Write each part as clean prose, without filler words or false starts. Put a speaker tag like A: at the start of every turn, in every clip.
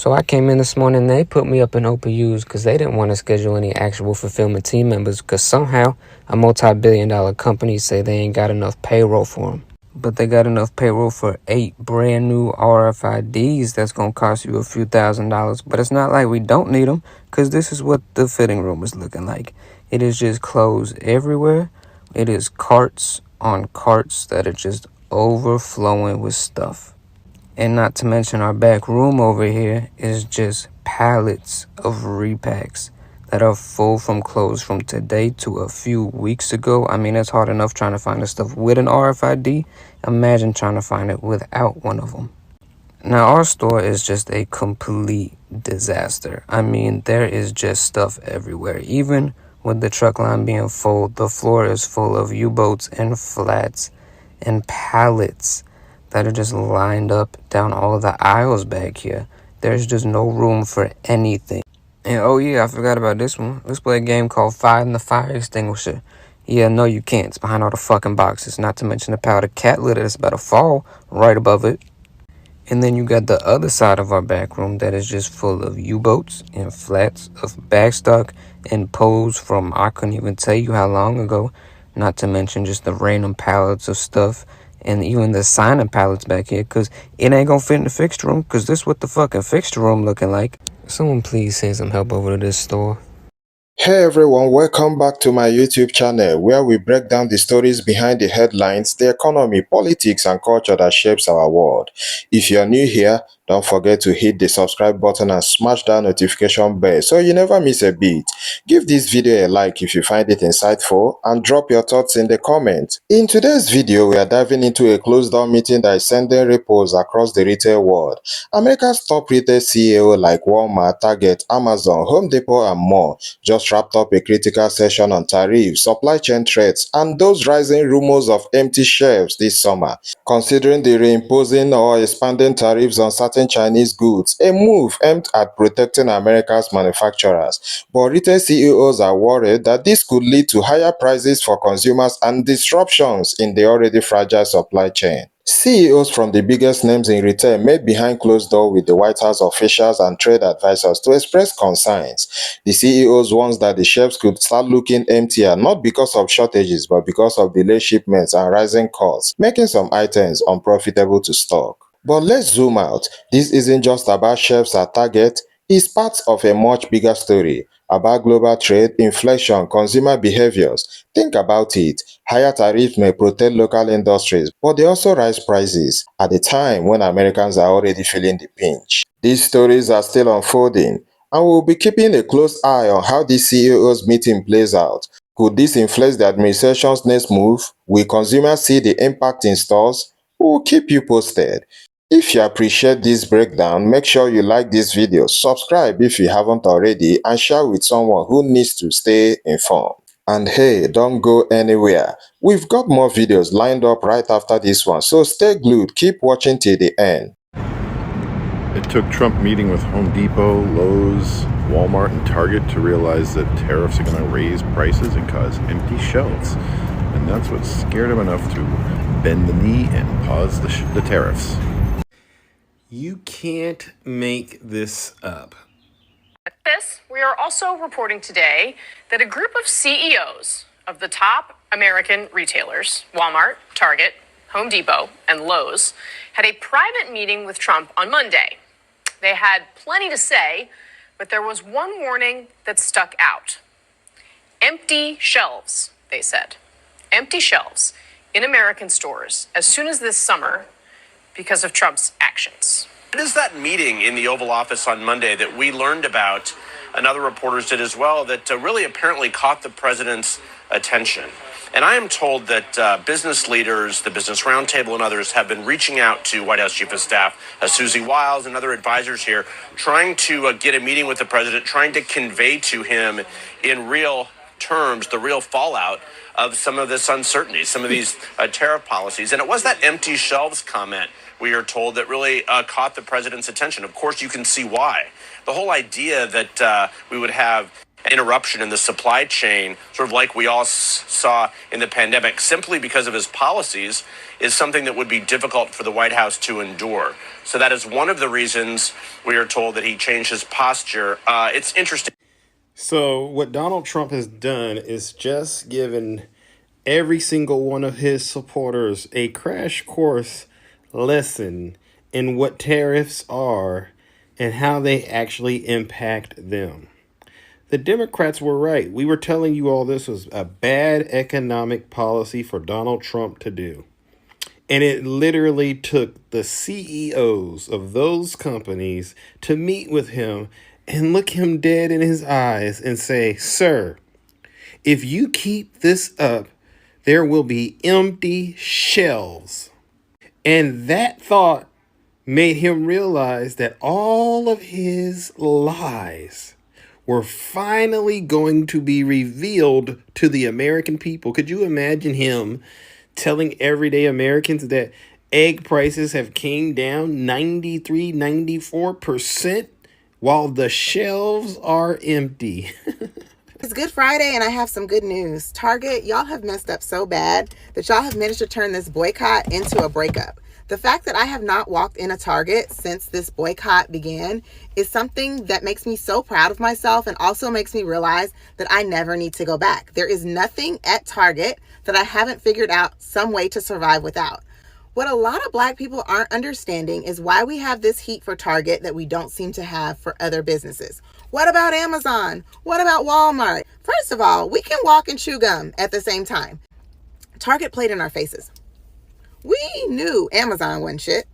A: So I came in this morning and they put me up in OPUs because they didn't want to schedule any actual fulfillment team members because somehow a multi-billion-dollar company say they ain't got enough payroll for them. But they got enough payroll for 8 brand new RFIDs that's going to cost you a few $1,000s. But it's not like we don't need them because this is what the fitting room is looking like. It is just clothes everywhere. It is carts on carts that are just overflowing with stuff. And not to mention our back room over here is just pallets of repacks that are full from clothes from today to a few weeks ago. I mean, it's hard enough trying to find the stuff with an RFID. Imagine trying to find it without one of them. Now, our store is just a complete disaster. I mean, there is just stuff everywhere. Even with the truck line being full, the floor is full of U-boats and flats and pallets that are just lined up down all of the aisles back here. There's just no room for anything. And oh yeah, I forgot about this one. Let's play a game called Find the Fire Extinguisher. Yeah, no you can't. It's behind all the fucking boxes. Not to mention the powdered cat litter that's about to fall right above it. And then you got the other side of our back room that is just full of U-boats and flats of backstock and poles from I couldn't even tell you how long ago. Not to mention just the random pallets of stuff and even the signing pallets back here because it ain't gonna fit in the fixture room because this is what the fucking fixture room looking like. Someone please send some help over to this store.
B: Hey everyone, welcome back to my YouTube channel where we break down the stories behind the headlines, the economy, politics and culture that shapes our world. If you're new here, don't forget to hit the subscribe button and smash that notification bell so you never miss a beat. Give this video a like if you find it insightful and drop your thoughts in the comments. In today's video, we are diving into a closed-door meeting that is sending ripples across the retail world. America's top retail CEO like Walmart, Target, Amazon, Home Depot and more just wrapped up a critical session on tariffs, supply chain threats, and those rising rumors of empty shelves this summer. Considering the reimposing or expanding tariffs on certain Chinese goods, a move aimed at protecting America's manufacturers. But retail CEOs are worried that this could lead to higher prices for consumers and disruptions in the already fragile supply chain. CEOs from the biggest names in retail met behind closed doors with the White House officials and trade advisors to express concerns. The CEOs warns that the shelves could start looking emptier not because of shortages but because of delayed shipments and rising costs, making some items unprofitable to stock. But let's zoom out. This isn't just about shelves at Target, it's part of a much bigger story about global trade, inflation, consumer behaviors. Think about it. Higher tariffs may protect local industries, but they also raise prices at a time when Americans are already feeling the pinch. These stories are still unfolding, and we'll be keeping a close eye on how this CEO's meeting plays out. Could this influence the administration's next move? Will consumers see the impact in stores? We'll keep you posted. If you appreciate this breakdown, make sure you like this video, subscribe if you haven't already, and share with someone who needs to stay informed. And hey, don't go anywhere. We've got more videos lined up right after this one, so stay glued, keep watching till the end.
C: It took Trump meeting with Home Depot, Lowe's, Walmart, and Target to realize that tariffs are going to raise prices and cause empty shelves. And that's what scared him enough to bend the knee and pause the tariffs.
D: You can't make this up.
E: We are also reporting today that a group of CEOs of the top American retailers, Walmart, Target, Home Depot, and Lowe's, had a private meeting with Trump on Monday. They had plenty to say, but there was one warning that stuck out. Empty shelves, they said. Empty shelves in American stores as soon as this summer because of Trump's actions.
F: What is that meeting in the Oval Office on Monday that we learned about, and other reporters did as well, that really apparently caught the president's attention? And I am told that business leaders, the Business Roundtable and others have been reaching out to White House Chief of Staff Susie Wiles and other advisors here, trying to get a meeting with the president, trying to convey to him in real terms the real fallout of some of this uncertainty, some of these tariff policies. And it was that empty shelves comment, we are told, that really caught the president's attention. Of course, you can see why. The whole idea that we would have interruption in the supply chain, sort of like we all saw in the pandemic, simply because of his policies, is something that would be difficult for the White House to endure. So that is one of the reasons we are told that he changed his posture. It's interesting.
D: So what Donald Trump has done is just given every single one of his supporters a crash course lesson in what tariffs are and how they actually impact them. The Democrats were right. We were telling you all this was a bad economic policy for Donald Trump to do. And it literally took the CEOs of those companies to meet with him and look him dead in his eyes and say, "Sir, if you keep this up, there will be empty shelves." And that thought made him realize that all of his lies were finally going to be revealed to the American people. Could you imagine him telling everyday Americans that egg prices have came down 93, 94% while the shelves are empty?
G: It's Good Friday and I have some good news. Target, y'all have messed up so bad that y'all have managed to turn this boycott into a breakup. The fact that I have not walked in a Target since this boycott began is something that makes me so proud of myself and also makes me realize that I never need to go back. There is nothing at Target that I haven't figured out some way to survive without. What a lot of Black people aren't understanding is why we have this heat for Target that we don't seem to have for other businesses. What about Amazon? What about Walmart? First of all, we can walk and chew gum at the same time. Target played in our faces. We knew Amazon wasn't shit.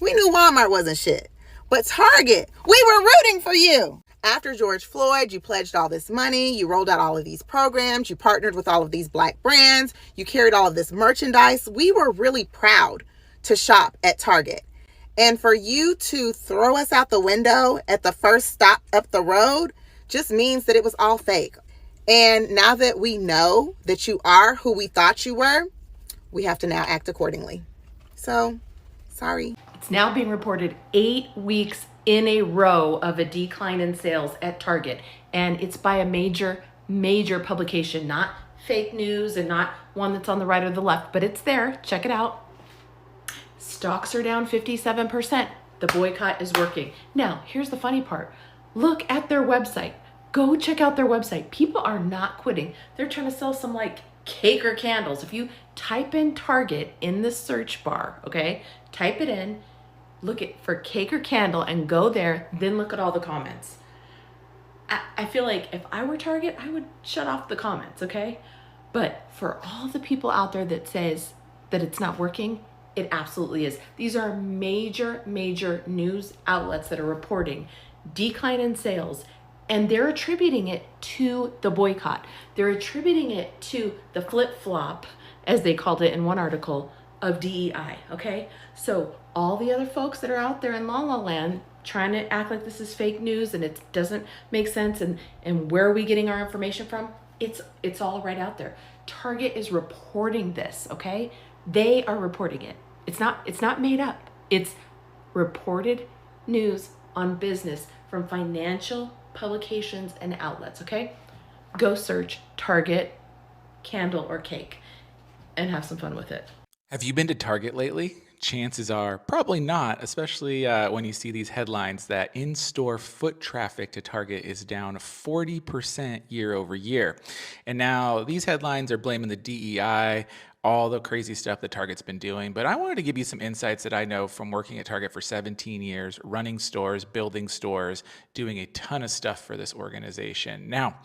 G: We knew Walmart wasn't shit. But Target, we were rooting for you. After George Floyd, you pledged all this money, you rolled out all of these programs, you partnered with all of these Black brands, you carried all of this merchandise. We were really proud to shop at Target. And for you to throw us out the window at the first stop up the road just means that it was all fake. And now that we know that you are who we thought you were, we have to now act accordingly. So, sorry.
H: It's now being reported 8 weeks in a row of a decline in sales at Target. And it's by a major publication, not fake news and not one that's on the right or the left, but it's there. Check it out. Stocks are down 57%. The boycott is working. Now, here's the funny part. Look at their website. Go check out their website. People are not quitting. They're trying to sell some like cake or candles. If you type in Target in the search bar, okay, type it in, look at for cake or candle and go there, then look at all the comments. I feel like if I were Target, I would shut off the comments, okay? But for all the people out there that says that it's not working, it absolutely is. These are major news outlets that are reporting decline in sales, and they're attributing it to the boycott. They're attributing it to the flip-flop, as they called it in one article, of DEI, okay? So all the other folks that are out there in La La Land trying to act like this is fake news and it doesn't make sense and where are we getting our information from? It's all right out there. Target is reporting this, okay? They are reporting it. It's not made up. It's reported news on business from financial publications and outlets, okay? Go search Target candle or cake and have some fun with it.
I: Have you been to Target lately? Chances are probably not, especially when you see these headlines that in-store foot traffic to Target is down 40% year over year. And now these headlines are blaming the DEI, all the crazy stuff that Target's been doing. But I wanted to give you some insights that I know from working at Target for 17 years, running stores, building stores, doing a ton of stuff for this organization. Now,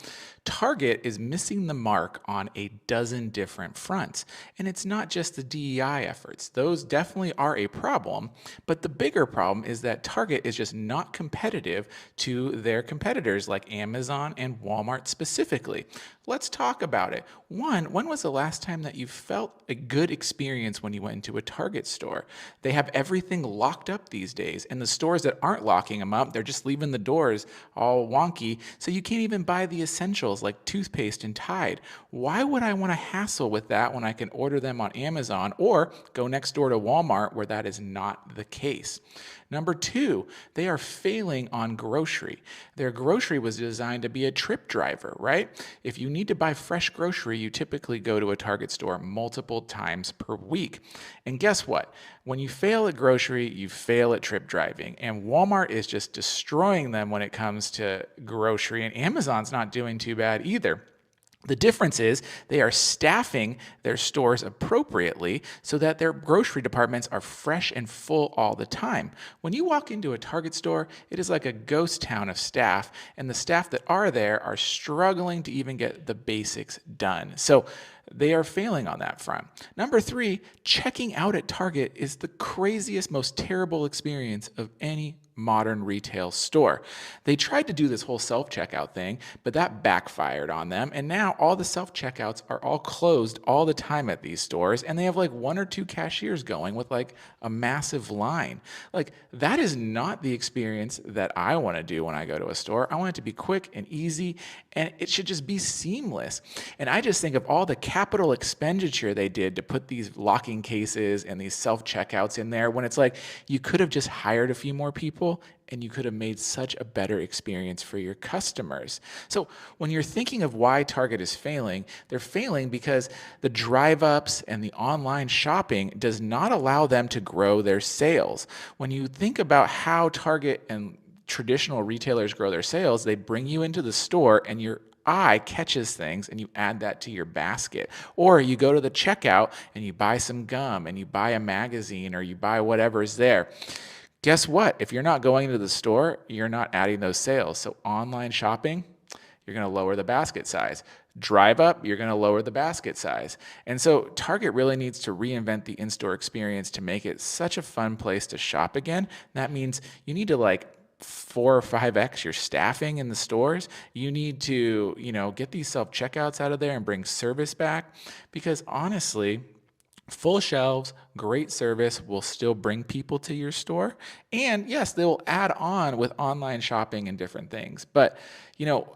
I: Target is missing the mark on a dozen different fronts. And it's not just the DEI efforts. Those definitely are a problem. But the bigger problem is that Target is just not competitive to their competitors like Amazon and Walmart specifically. Let's talk about it. One, when was the last time that you felt a good experience when you went into a Target store? They have everything locked up these days. And the stores that aren't locking them up, they're just leaving the doors all wonky. So you can't even buy the essentials like toothpaste and Tide. Why would I want to hassle with that when I can order them on Amazon or go next door to Walmart where that is not the case? Number two, they are failing on grocery. Their grocery was designed to be a trip driver, right? If you need to buy fresh grocery, you typically go to a Target store multiple times per week. And guess what? When you fail at grocery, you fail at trip driving. And Walmart is just destroying them when it comes to grocery. And Amazon's not doing too bad either. The difference is they are staffing their stores appropriately so that their grocery departments are fresh and full all the time. When you walk into a Target store, it is like a ghost town of staff, and the staff that are there are struggling to even get the basics done. So they are failing on that front. Number three, checking out at Target is the craziest, most terrible experience of any modern retail store. They tried to do this whole self-checkout thing, but that backfired on them. And now all the self-checkouts are all closed all the time at these stores. And they have like one or two cashiers going with like a massive line. Like that is not the experience that I want to do when I go to a store. I want it to be quick and easy, and it should just be seamless. And I just think of all the capital expenditure they did to put these locking cases and these self-checkouts in there, when it's like you could have just hired a few more people and you could have made such a better experience for your customers. So when you're thinking of why Target is failing, they're failing because the drive-ups and the online shopping does not allow them to grow their sales. When you think about how Target and traditional retailers grow their sales, they bring you into the store and your eye catches things and you add that to your basket. Or you go to the checkout and you buy some gum and you buy a magazine or you buy whatever's there. Guess what? If you're not going into the store, you're not adding those sales. So online shopping, you're going to lower the basket size. Drive up, you're going to lower the basket size. And so Target really needs to reinvent the in-store experience to make it such a fun place to shop again. That means you need to like 4 or 5x your staffing in the stores. You need to, get these self-checkouts out of there and bring service back, because honestly, full shelves, great service will still bring people to your store. And yes, they will add on with online shopping and different things. But,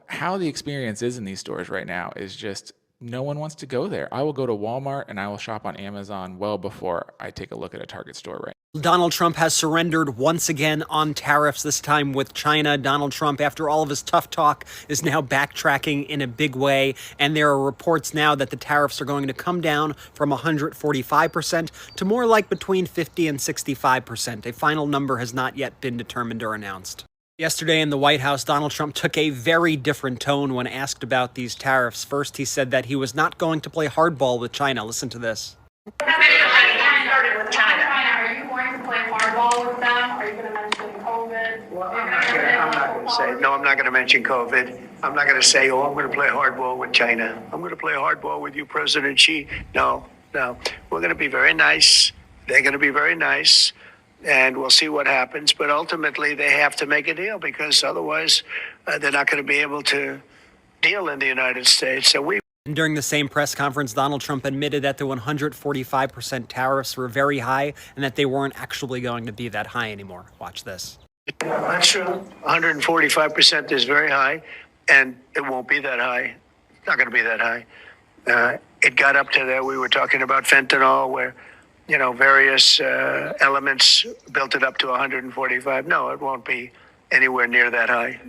I: how the experience is in these stores right now is just no one wants to go there. I will go to Walmart and I will shop on Amazon well before I take a look at a Target store right now.
J: Donald Trump has surrendered once again on tariffs, this time with China. Donald Trump, after all of his tough talk, is now backtracking in a big way. And there are reports now that the tariffs are going to come down from 145% to more like between 50 and 65%. A final number has not yet been determined or announced. Yesterday in the White House, Donald Trump took a very different tone when asked about these tariffs. First, he said that he was not going to play hardball with China. Listen to this.
K: Are you going to play hardball with them? Are you going to mention COVID?
L: Well, I'm not going to say, no, I'm not going to mention COVID. I'm not going to say, I'm going to play hardball with China. I'm going to play hardball with you, President Xi. No. We're going to be very nice. They're going to be very nice. And we'll see what happens. But ultimately, they have to make a deal, because otherwise they're not going to be able to deal in the United States. So
J: During the same press conference, Donald Trump admitted that the 145% tariffs were very high and that they weren't actually going to be that high anymore. Watch this.
L: That's true. 145% is very high, and it won't be that high. It's not going to be that high. It got up to there. We were talking about fentanyl, where various elements built it up to 145. No, it won't be anywhere near that high.